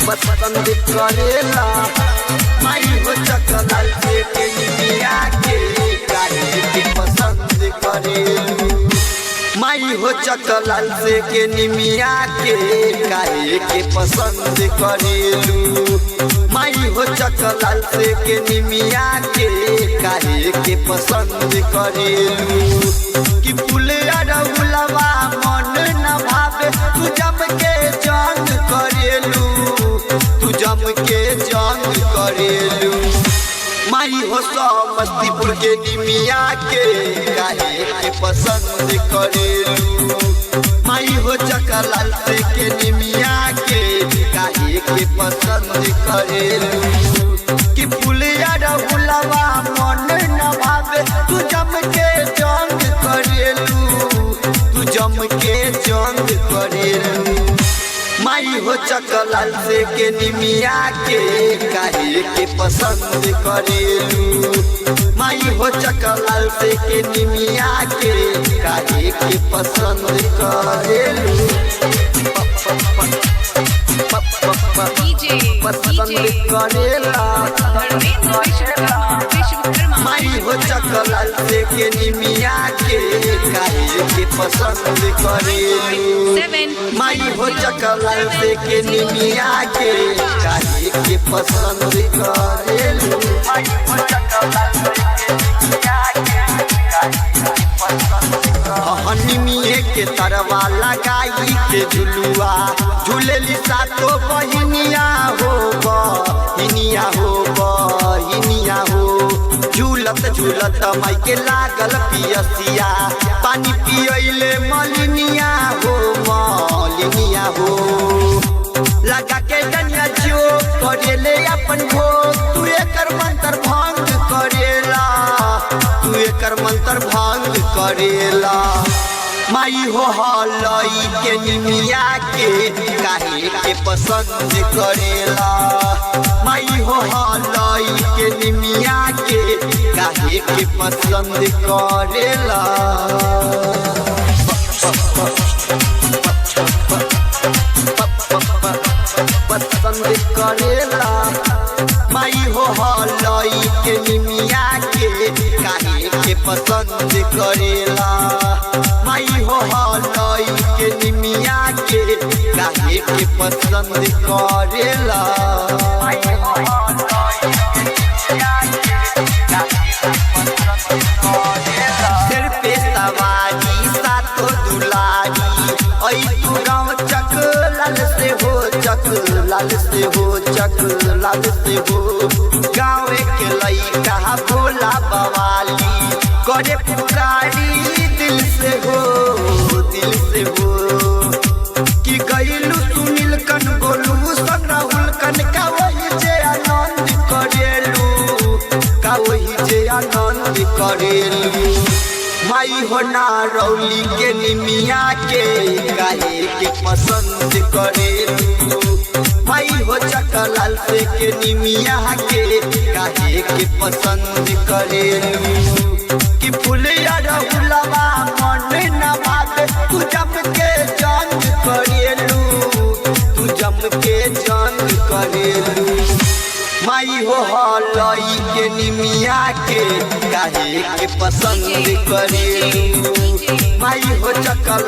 पसंद करेला माई हो चकलाल से के निमिया के काहे के पसंद करेलू माई हो चकलाल से के निमिया के काहे के पसंद करेलू माई हो चकलाल से के निमिया के काहे के पसंद करेलू कि फुलिया रउलवा मन न भावे तू जम के जंग करेलू तू जम के जंग करेलू माई हो समस्तीपुर के निमिया के काहे के पसंद करेलू माई हो चकलाल से के निमिया के काहे के पसंद करेलू कि फुलिया रउलवा मन न भावे तू जम के जंग करेलू तू जम के जंग करेलू माई हो चकलाल से के निमिया के काहे के पसंद करेलू माई हो चकलाल से के निमिया के काहे के पसंद करेलू पसंद करेला माई हो चकलाल से के निमिया के काहे के पसंद करेलू माई हो चकलाल से के निमिया के काहे के पसंद करेलू निमिये के तरवा लगाई के झुलुआ झूलेली सातो बहिनिया हो बहिनिया हो बहिनिया हो झूलत झूलत माई के लागल पियसिया पानी पियले मलिनिया हो मलिनिया हो लगा के डनिया जो करेले अपन भोग तू एकर मंत्र भंग करेला तू एकर मंत्र भंग करेला माई हो हलई के निमिया के काहे के पसंद करेला माई हो हलई के निमिया के काहे के पसंद करेला पसंद करेला माई हो हलई के निमिया के काहे के पसंद करेला माई हो हलई के निमिया के काहे के पसंद करेला सिर पे सवारी सातो दुलारी ऐ तू गाँव चक लाल से हो चक लाल से हो चक लाल से हो गाँव के लइका भोला बवाली करे पुकारी दिल से हो कि गईलू सुनील कन बोलू संग राहुल कन का वही जे आनंद करेलू का वही जे आनंद करेलू माई हो नारौली के निमिया के काहे के पसंद करेलू माई हो चकलाल से के निमिया के काहे के पसंद करेलू कि फुलिया रउलवा मन न भावे तू जम के जंग करेलू तू जम के जंग करेलू माई हो हलई के निमिया के काहे के पसंद करेलू माई हो चकलाल